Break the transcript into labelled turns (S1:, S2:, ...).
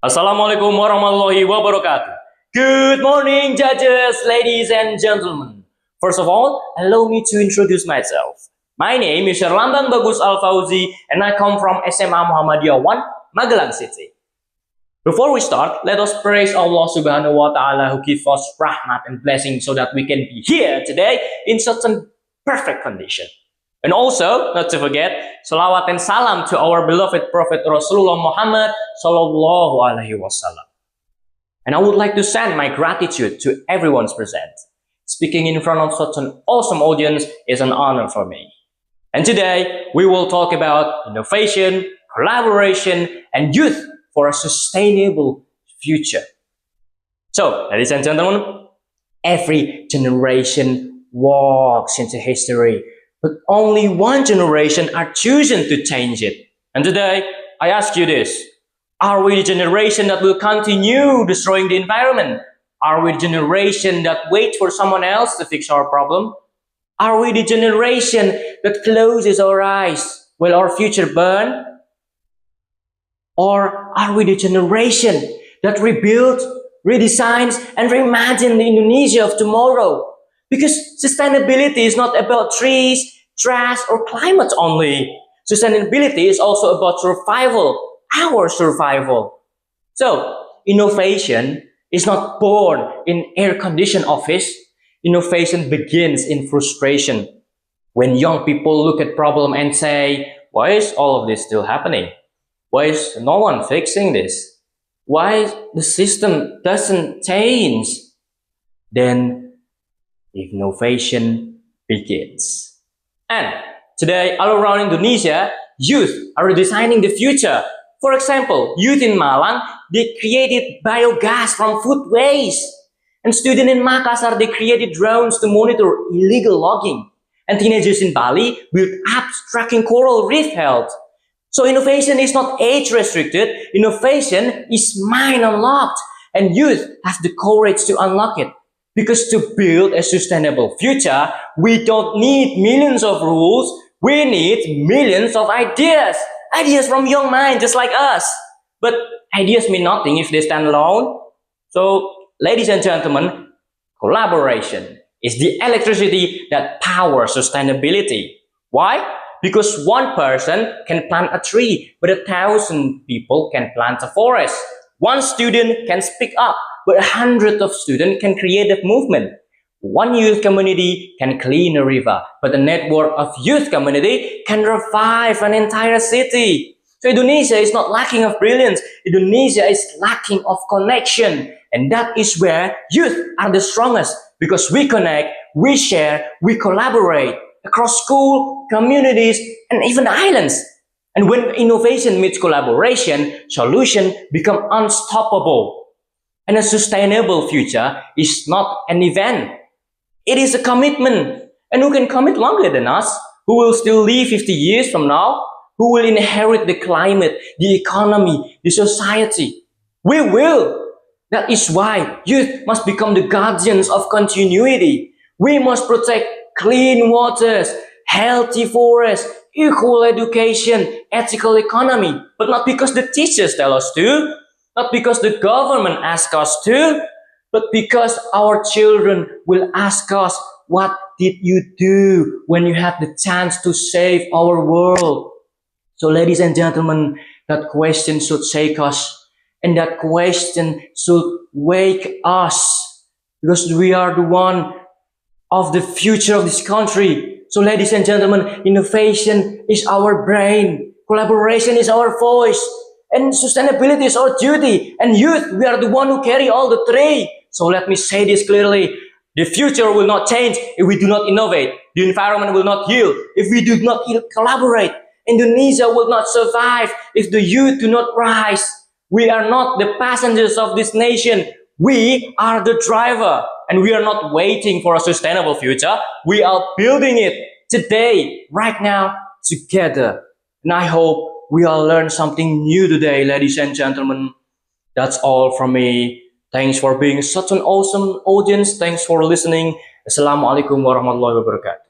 S1: Assalamualaikum warahmatullahi wabarakatuh. Good morning, judges, ladies and gentlemen. First of all, allow me to introduce myself. My name is HERLAMBANG FAUZY and I come from SMA MUHAMMADIYAH 1, Magelang City. Before we start, let us praise Allah Subhanahu wa Ta'ala who gives us rahmat and blessing so that we can be here today in such a perfect condition. And also, not to forget, salawat and salam to our beloved Prophet Rasulullah Muhammad Sallallahu Alaihi Wasallam. And I would like to send my gratitude to everyone's present. Speaking in front of such an awesome audience is an honor for me. And today, we will talk about innovation, collaboration, and youth for a sustainable future. So, ladies and gentlemen, every generation walks into history, but only one generation are chosen to change it. And today, I ask you this. Are we the generation that will continue destroying the environment? Are we the generation that waits for someone else to fix our problem? Are we the generation that closes our eyes while our future burns? Or are we the generation that rebuilds, redesigns, and reimagines the Indonesia of tomorrow? Because sustainability is not about trees, trash, or climate only. Sustainability is also about survival, our survival. So, innovation is not born in air-conditioned office. Innovation begins in frustration. When young people look at problem and say, why is all of this still happening? Why is no one fixing this? Why the system doesn't change? Then innovation begins. And today, all around Indonesia, youth are redesigning the future. For example, youth in Malang, they created biogas from food waste. And students in Makassar, they created drones to monitor illegal logging. And teenagers in Bali built apps tracking coral reef health. So innovation is not age restricted, innovation is mind unlocked. And youth has the courage to unlock it. Because to build a sustainable future, we don't need millions of rules, we need millions of ideas. Ideas from young minds just like us. But ideas mean nothing if they stand alone. So, ladies and gentlemen, collaboration is the electricity that powers sustainability. Why? Because one person can plant a tree, but 1,000 people can plant a forest. One student can speak up, but 100 of students can create a movement. One youth community can clean a river, but a network of youth community can revive an entire city. So Indonesia is not lacking of brilliance. Indonesia is lacking of connection. And that is where youth are the strongest because we connect, we share, we collaborate across school, communities, and even islands. And when innovation meets collaboration, solutions become unstoppable. And a sustainable future is not an event. It is a commitment. And who can commit longer than us? Who will still live 50 years from now? Who will inherit the climate, the economy, the society? We will. That is why youth must become the guardians of continuity. We must protect clean waters, healthy forests, equal education, ethical economy. But not because the teachers tell us to, not because the government asks us to, but because our children will ask us, what did you do when you had the chance to save our world? So ladies and gentlemen, that question should shake us. And that question should wake us. Because we are the one of the future of this country. So ladies and gentlemen, innovation is our brain. Collaboration is our voice. And sustainability is our duty. And youth, we are the one who carry all the three. So let me say this clearly. The future will not change if we do not innovate. The environment will not heal if we do not collaborate. Indonesia will not survive if the youth do not rise. We are not the passengers of this nation. We are the driver. And we are not waiting for a sustainable future. We are building it today, right now, together. And I hope we all learn something new today, ladies and gentlemen. That's all from me. Thanks for being such an awesome audience. Thanks for listening. Assalamualaikum warahmatullahi wabarakatuh.